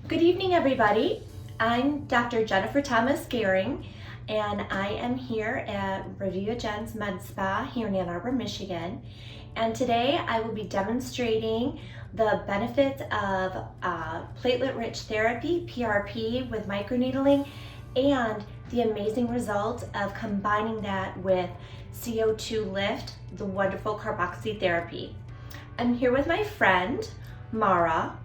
Good evening, everybody. I'm Dr. Jennifer Thomas Gehring, and I am here at Rejuvenation Med Spa here in Ann Arbor, Michigan. And today I will be demonstrating the benefits of platelet-rich therapy, PRP, with microneedling, and the amazing results of combining that with CO2Lift, the wonderful carboxytherapy. I'm here with my friend, Mara.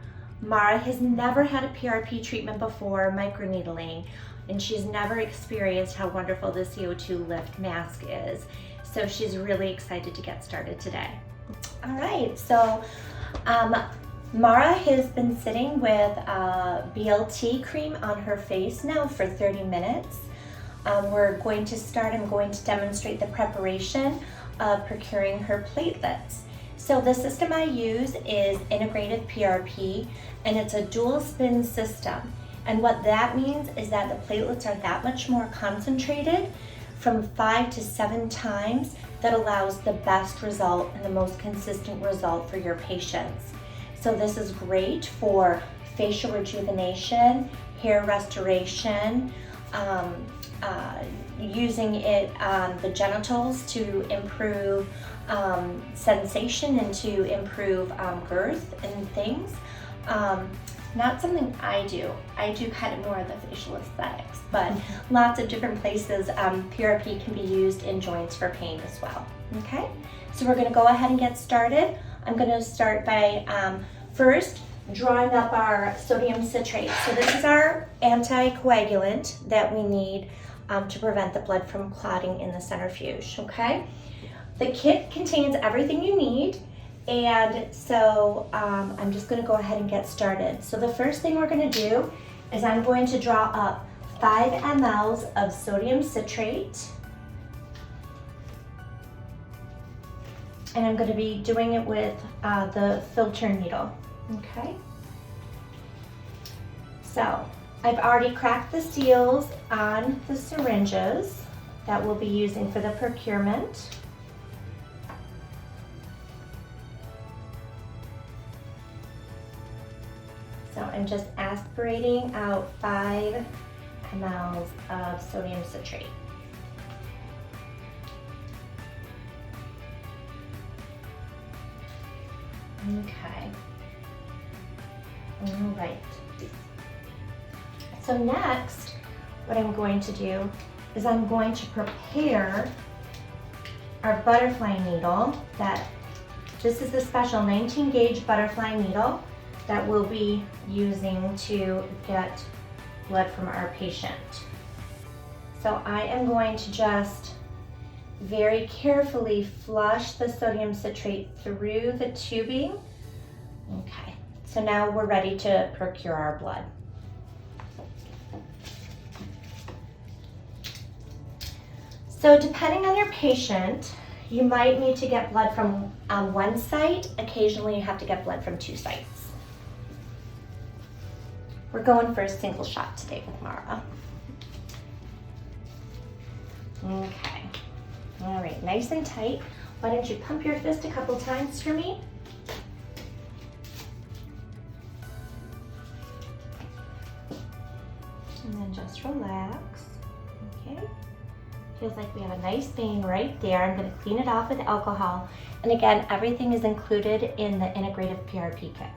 Mara has never had a PRP treatment before, microneedling, and she's never experienced how wonderful the CO2Lift mask is. So she's really excited to get started today. All right, so Mara has been sitting with BLT cream on her face now for 30 minutes. We're going to start. I'm going to demonstrate the preparation of procuring her platelets. So the system I use is integrated PRP, and it's a dual spin system. And what that means is that the platelets are that much more concentrated, from 5 to 7 times, that allows the best result and the most consistent result for your patients. So this is great for facial rejuvenation, hair restoration, using it on the genitals to improve sensation and to improve girth and things. Not something I do. I do kind of more of the facial aesthetics, but lots of different places PRP can be used in joints for pain as well. Okay, so we're going to go ahead and get started. I'm going to start by first drawing up our sodium citrate. So this is our anticoagulant that we need to prevent the blood from clotting in the centrifuge. Okay, the kit contains everything you need. And so I'm just going to go ahead and get started. So the first thing we're going to do is I'm going to draw up 5 mLs of sodium citrate. And I'm going to be doing it with the filter needle. Okay. So I've already cracked the seals on the syringes that we'll be using for the procurement. So I'm just aspirating out 5 mLs of sodium citrate. Okay. All right. So next, what I'm going to do is I'm going to prepare our butterfly needle. This is the special 19 gauge butterfly needle that we'll be using to get blood from our patient. So I am going to just very carefully flush the sodium citrate through the tubing. Okay, so now we're ready to procure our blood. So depending on your patient, you might need to get blood from one site. Occasionally you have to get blood from 2 sites. We're going for a single shot today with Mara. Okay, all right, nice and tight. Why don't you pump your fist a couple times for me? And then just relax, okay? Feels like we have a nice vein right there. I'm gonna clean it off with alcohol. And again, everything is included in the integrative PRP kit.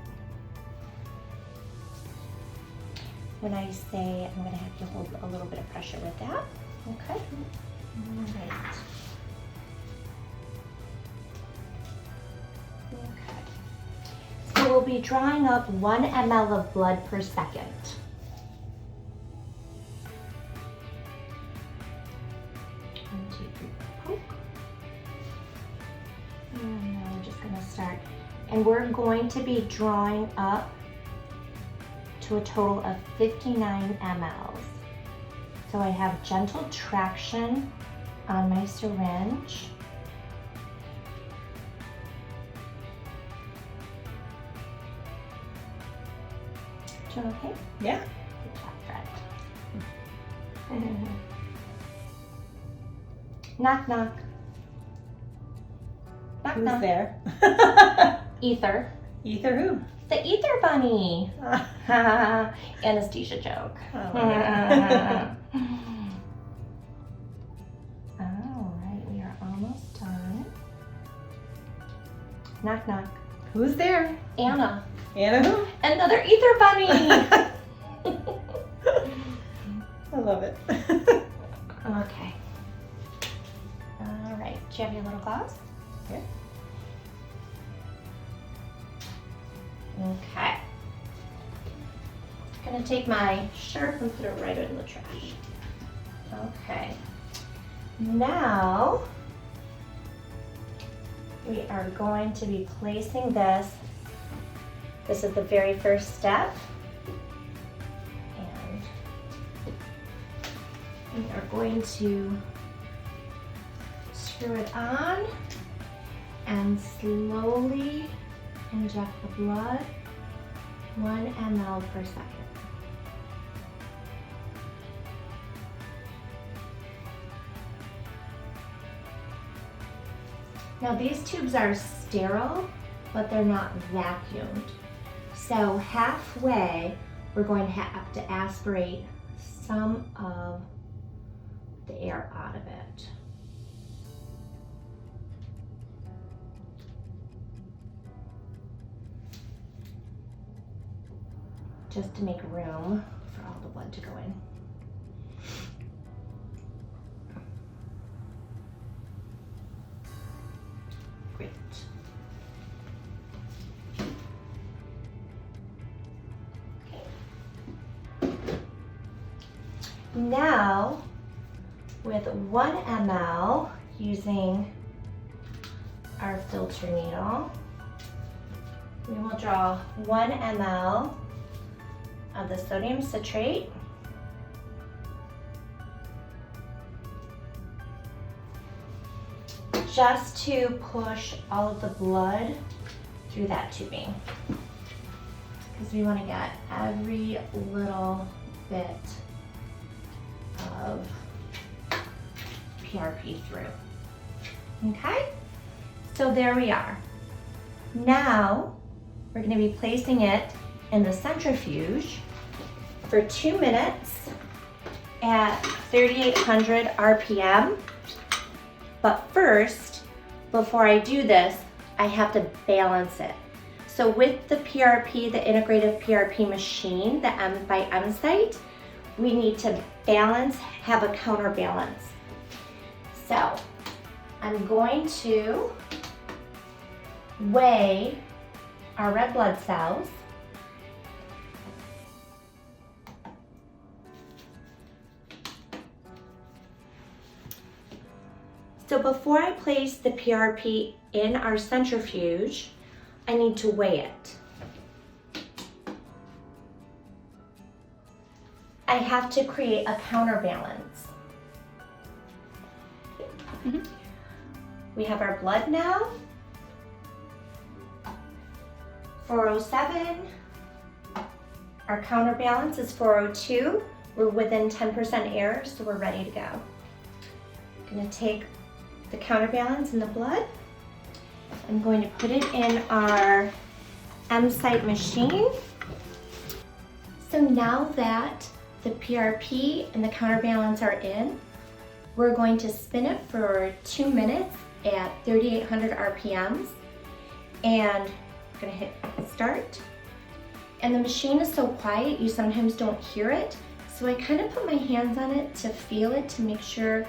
When I say I'm going to have to hold a little bit of pressure with that. Okay. All right. Okay. So we'll be drawing up 1 ml of blood per second. One, two, three, poke. And now we're just going to start. And we're going to be drawing up to a total of 59 mLs. So I have gentle traction on my syringe. Doing okay? Yeah. Good job, friend. Knock, knock. Knock, Who's knock. there? Ether. Ether who? the ether bunny. Anesthesia joke. Oh, All right, we are almost done. Knock, knock. Who's there? Anna. Anna who? Another ether bunny. I love it. Okay. All right, do you have your little gloves? Here. Okay. I'm gonna take my shirt and put it right in the trash. Okay. Now, we are going to be placing this. This is the very first step. And we are going to screw it on and slowly inject the blood 1 ml per second. Now these tubes are sterile, but they're not vacuumed. So halfway, we're going to have to aspirate some of the air out of it. Just to make room for all the blood to go in. Great. Okay. Now, with 1 ml, using our filter needle, we will draw 1 ml of the sodium citrate. Just to push all of the blood through that tubing. Because we want to get every little bit of PRP through. Okay? So there we are. Now, we're going to be placing it in the centrifuge for 2 minutes at 3,800 RPM. But first, before I do this, I have to balance it. So with the PRP, the integrative PRP machine, the M by M site, we need to balance, have a counterbalance. So I'm going to weigh our red blood cells. So before I place the PRP in our centrifuge, I need to weigh it. I have to create a counterbalance. We have our blood now. 407. Our counterbalance is 402. We're within 10% air, so we're ready to go. I'm going to take the counterbalance in the blood. I'm going to put it in our M-site machine. So now that the PRP and the counterbalance are in, we're going to spin it for 2 minutes at 3,800 RPMs. And we're going to hit start. And the machine is so quiet, you sometimes don't hear it. So I kind of put my hands on it to feel it, to make sure,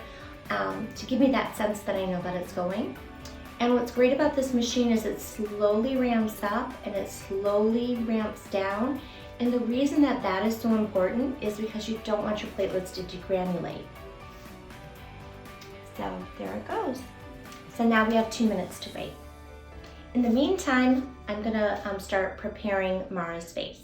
to give me that sense that I know that it's going. And what's great about this machine is it slowly ramps up and it slowly ramps down. And the reason that that is so important is because you don't want your platelets to degranulate. So there it goes. So now we have 2 minutes to wait. In the meantime, I'm gonna start preparing Mara's face.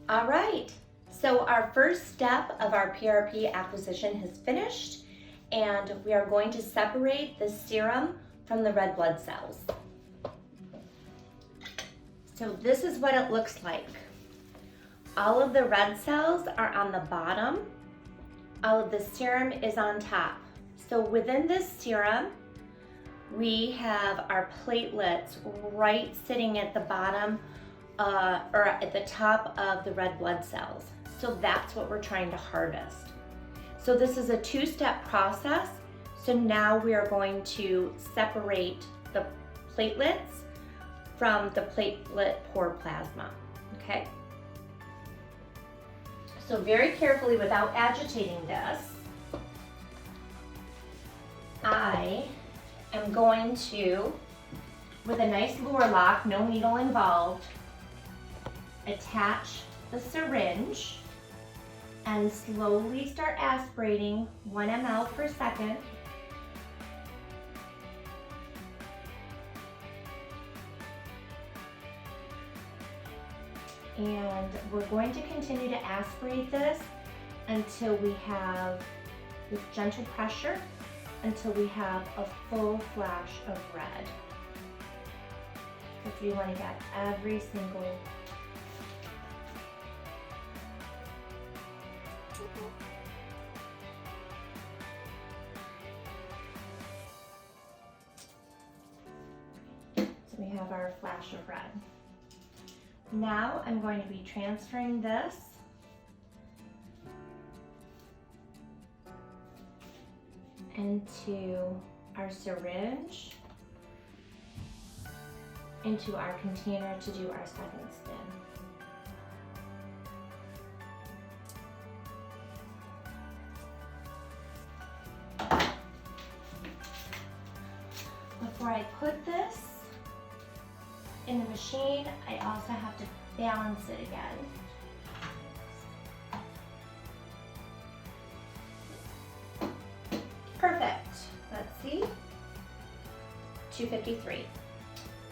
All right, so our first step of our PRP acquisition has finished, and we are going to separate the serum from the red blood cells. So this is what it looks like. All of the red cells are on the bottom. All of the serum is on top. So within this serum, we have our platelets right sitting at the bottom or at the top of the red blood cells. So that's what we're trying to harvest. So this is a two-step process. So now we are going to separate the platelets from the platelet poor plasma, okay? So very carefully, without agitating this, I am going to, with a nice lure lock, no needle involved, attach the syringe and slowly start aspirating 1 ml per second. And we're going to continue to aspirate this until we have, with gentle pressure, until we have a full flash of red. If you want to get every single so we have our flash of red. Now I'm going to be transferring this into our syringe, into our container to do our second spin. Before I put this in the machine, I also have to balance it again. Perfect. Let's see. 253.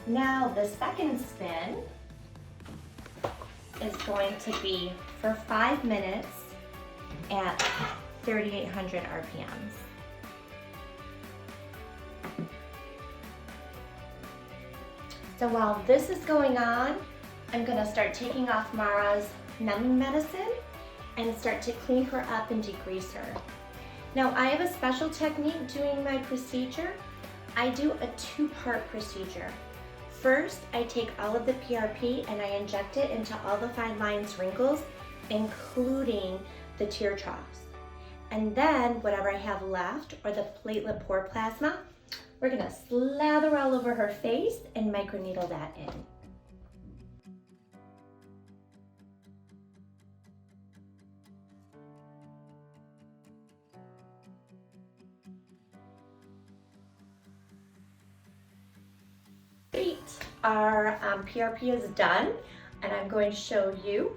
Now the second spin is going to be for 5 minutes at 3,800 RPMs. So while this is going on, I'm going to start taking off Mara's numbing medicine and start to clean her up and degrease her. Now I have a special technique doing my procedure. I do a 2-part procedure. First, I take all of the PRP and I inject it into all the fine lines, wrinkles, including the tear troughs. And then whatever I have left, or the platelet poor plasma, we're gonna slather all over her face and microneedle that in. Great, our PRP is done, and I'm going to show you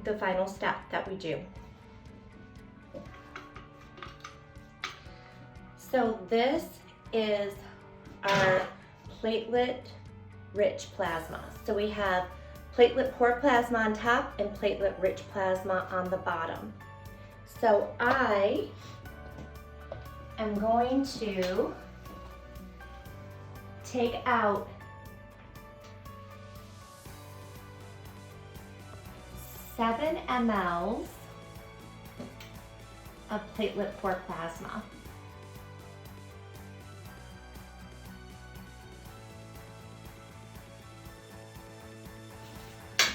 the final step that we do. So this is our platelet-rich plasma. So we have platelet poor plasma on top and platelet-rich plasma on the bottom. So I am going to take out 7 mL of platelet poor plasma.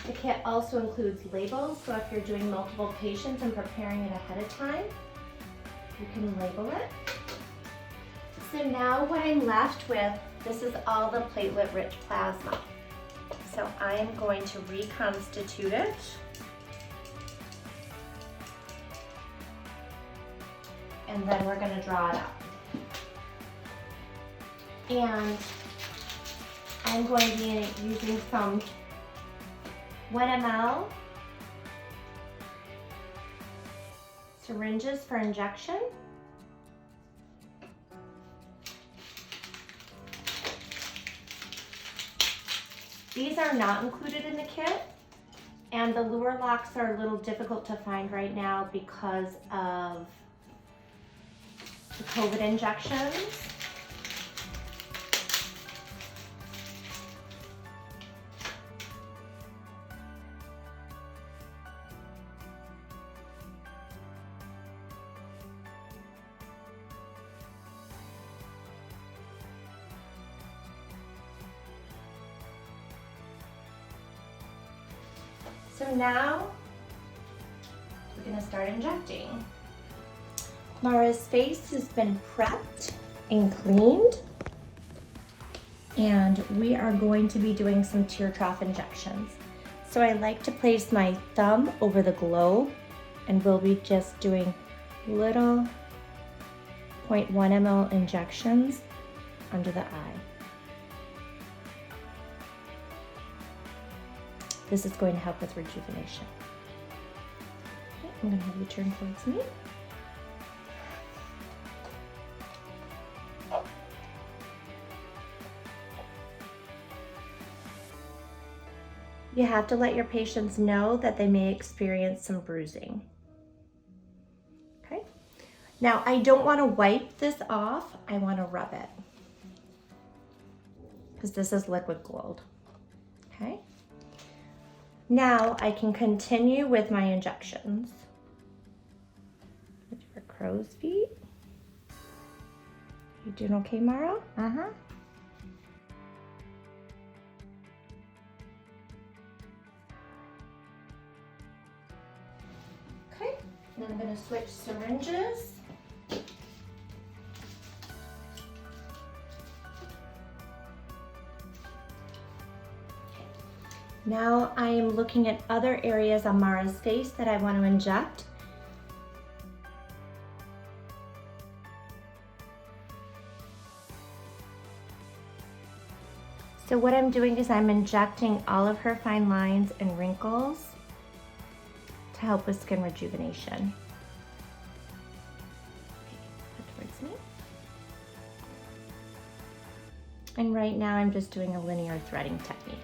The kit also includes labels, so if you're doing multiple patients and preparing it ahead of time, you can label it. So now what I'm left with, this is all the platelet-rich plasma. So I am going to reconstitute it. And then we're going to draw it up. And I'm going to be using some 1 ml syringes for injection. These are not included in the kit, and the lure locks are a little difficult to find right now because of the COVID injections. So now we're going to start injecting. Mara's face has been prepped and cleaned, and we are going to be doing some tear trough injections. So I like to place my thumb over the globe, and we'll be just doing little 0.1 ml injections under the eye. This is going to help with rejuvenation. Okay, I'm going to have you turn towards me. You have to let your patients know that they may experience some bruising. Okay. Now, I don't want to wipe this off. I want to rub it because this is liquid gold. Okay. Now I can continue with my injections. For crow's feet. You doing okay, Mara? Uh-huh. Okay, and I'm going to switch syringes. Now I am looking at other areas on Mara's face that I want to inject. So what I'm doing is I'm injecting all of her fine lines and wrinkles to help with skin rejuvenation. Put towards me. And right now I'm just doing a linear threading technique.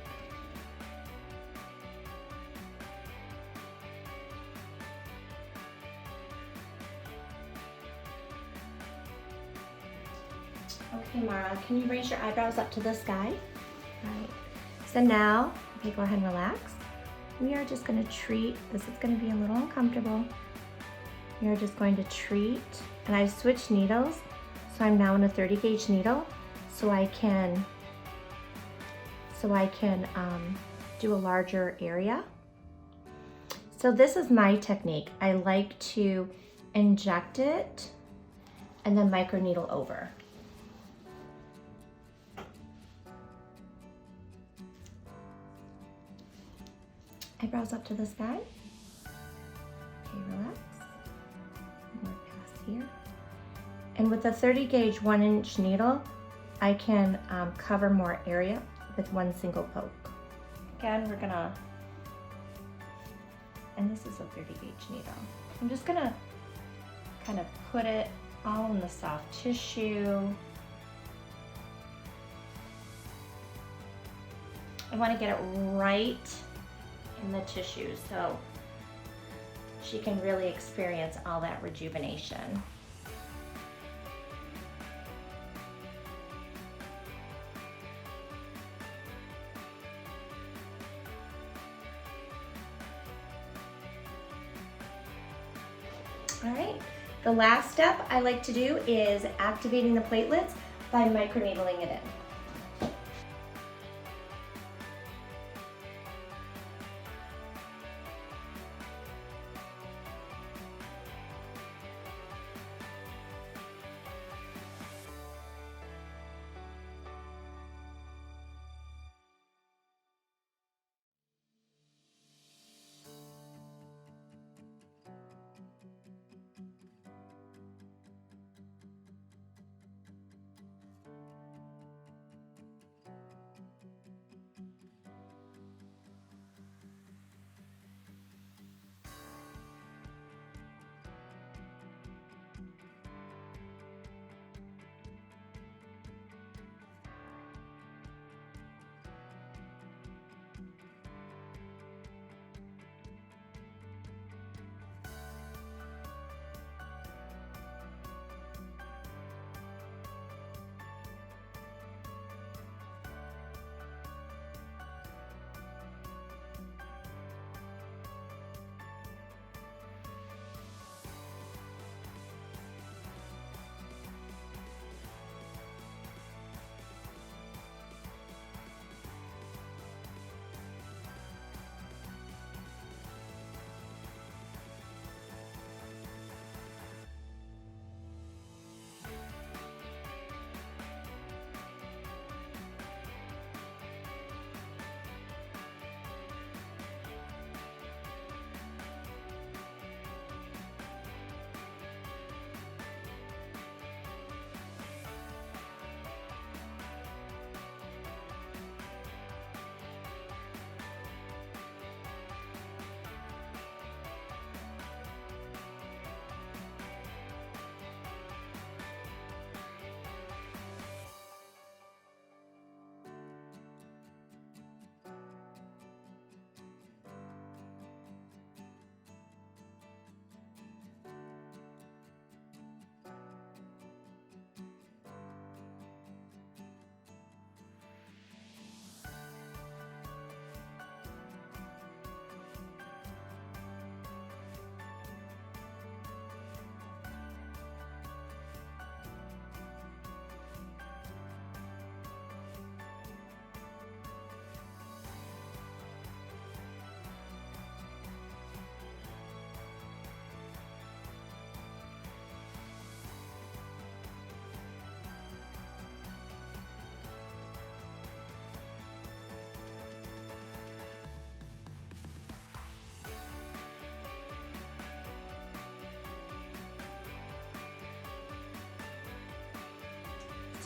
Okay, Mara, can you raise your eyebrows up to the sky? Right. So now, okay, go ahead and relax. We are just going to treat, this is going to be a little uncomfortable. We are just going to treat, and I've switched needles, so I'm now in a 30 gauge needle, so I can do a larger area. So this is my technique. I like to inject it and then microneedle over. Eyebrows up to the sky. Okay, relax. More past here. And with the 30 gauge 1-inch needle, I can cover more area with one single poke. Again, we're gonna, and this is a 30 gauge needle. I'm just gonna kind of put it all in the soft tissue. I want to get it right in the tissue so she can really experience all that rejuvenation. All right, the last step I like to do is activating the platelets by microneedling it in.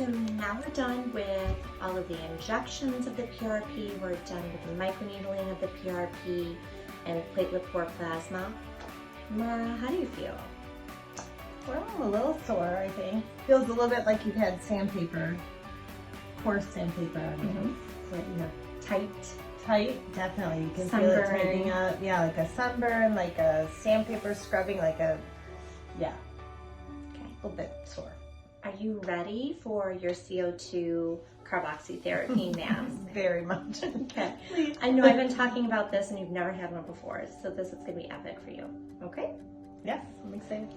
So now we're done with all of the injections of the PRP. We're done with the microneedling of the PRP and platelet poor plasma. Mara, how do you feel? Well, I'm a little sore, I think. Feels a little bit like you've had sandpaper, coarse sandpaper on you. So you have tight, definitely. You can feel it tightening up. Yeah, like a sunburn, like a sandpaper scrubbing, like a, yeah. Okay. A little bit sore. Are you ready for your CO2 carboxytherapy mask? Very much. Okay. Please. I know I've been talking about this and you've never had one before, so this is going to be epic for you. Okay? Yes, I'm excited.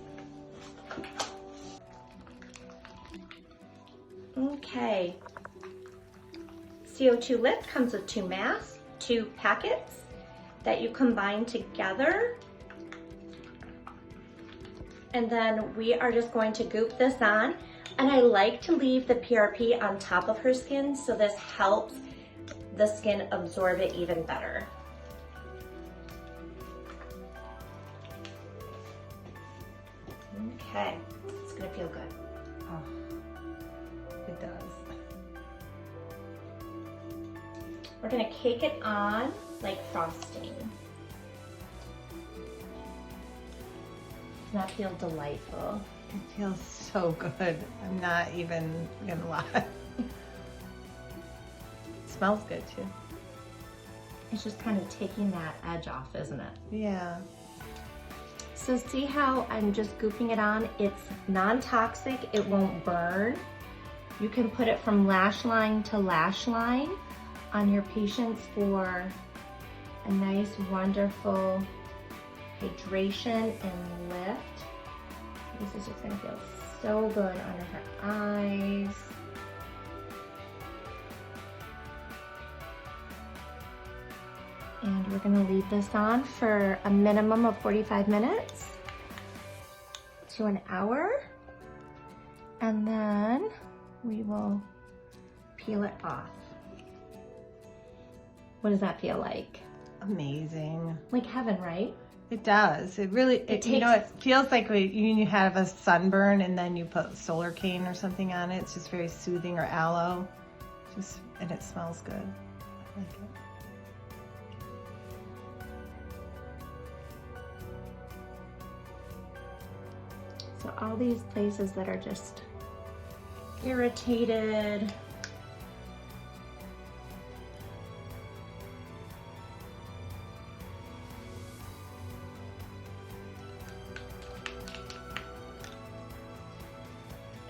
Okay. CO2Lift comes with 2 masks, 2 packets that you combine together. And then we are just going to goop this on. And I like to leave the PRP on top of her skin so this helps the skin absorb it even better. Okay, it's gonna feel good. Oh, it does. We're gonna cake it on like frosting. Does that feel delightful? It feels so good. I'm not even gonna lie. It smells good too. It's just kind of taking that edge off, isn't it? Yeah. So see how I'm just gooping it on? It's non-toxic, it won't burn. You can put it from lash line to lash line on your patients for a nice, wonderful hydration and lift. This is just gonna feel so good under her eyes. And we're gonna leave this on for a minimum of 45 minutes to an hour. And then we will peel it off. What does that feel like? Amazing. Like heaven, right? It does. It really, you know, it feels like you have a sunburn and then you put solar cane or something on it. It's just very soothing, or aloe. And it smells good. I like it. So all these places that are just irritated,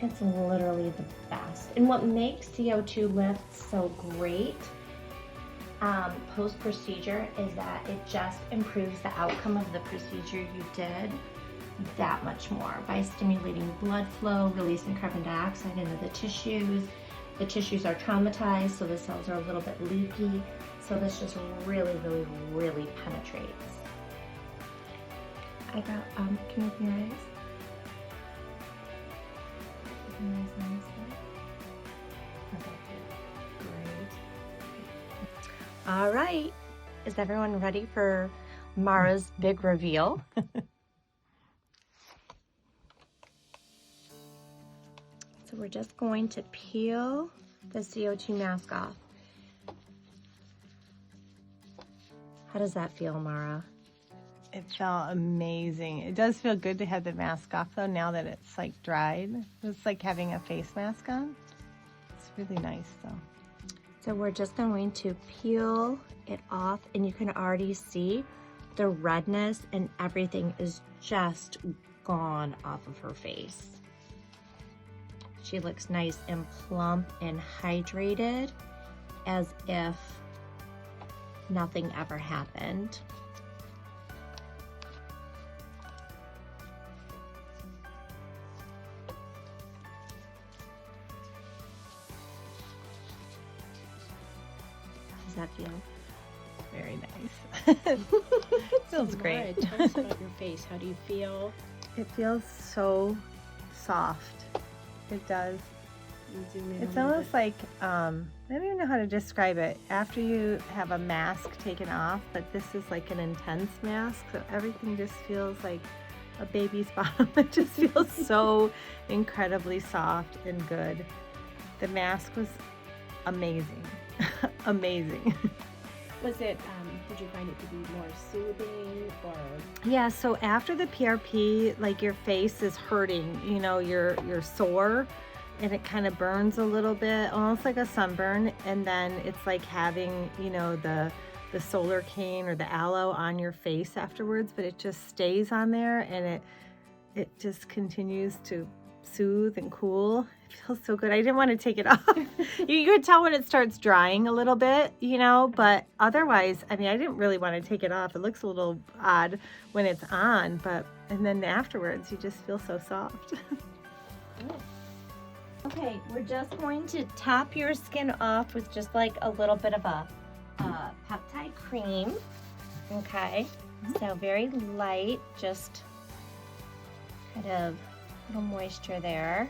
it's literally the best. And what makes CO2Lift so great post-procedure is that it just improves the outcome of the procedure you did that much more by stimulating blood flow, releasing carbon dioxide into the tissues. The tissues are traumatized, so the cells are a little bit leaky. So this just really, really, really penetrates. I got, can you open your eyes? Open your eyes on this side. Okay, great. All right, is everyone ready for Mara's big reveal? So we're just going to peel the CO2 mask off. How does that feel, Mara? It felt amazing. It does feel good to have the mask off though, now that it's like dried. It's like having a face mask on. It's really nice though. So we're just going to peel it off, and you can already see the redness and everything is just gone off of her face. She looks nice and plump and hydrated, as if nothing ever happened. How does that feel? Very nice. Feels So great. Mara, tell us about your face. How do you feel? It feels so soft. It does. Zoom in It's a little almost like, I don't even know how to describe it. After you have a mask taken off, but this is like an intense mask, so everything just feels like a baby's bottom. It just feels so incredibly soft and good. The mask was amazing. Amazing. Was it, did you find it to be more soothing or? Yeah, so after the PRP, like your face is hurting, you know, you're sore and it kind of burns a little bit, almost like a sunburn. And then it's like having, you know, the solar cane or the aloe on your face afterwards, but it just stays on there and it just continues to soothe and cool. It feels so good. I didn't want to take it off. You could tell when it starts drying a little bit, you know, but otherwise, I mean, I didn't really want to take it off. It looks a little odd when it's on, but, and then afterwards, you just feel so soft. Okay, we're just going to top your skin off with just like a little bit of a peptide cream. Okay, so very light, just kind of a little moisture there.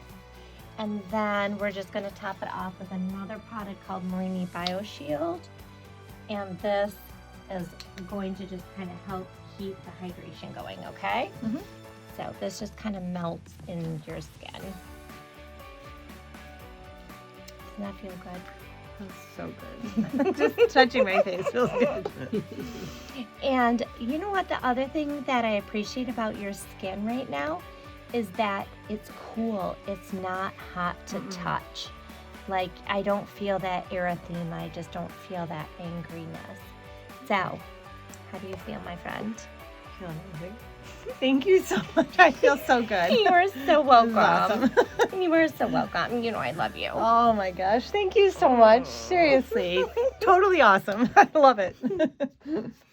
And then we're just going to top it off with another product called Marini BioShield. And this is going to just kind of help keep the hydration going, okay? So this just kind of melts in your skin. Doesn't that feel good? Feels so good. Just touching my face feels good. And you know what? The other thing that I appreciate about your skin right now is that it's cool. It's not hot to touch. Like, I don't feel that erythema. I just don't feel that angriness. So, how do you feel, my friend? I feel amazing. Thank you so much. I feel so good. You are so welcome. Awesome. You are so welcome. You know I love you. Oh my gosh. Thank you so much. Seriously. Totally awesome. I love it.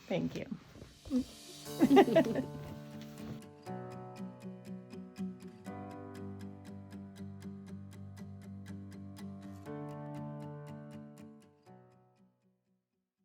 Thank you.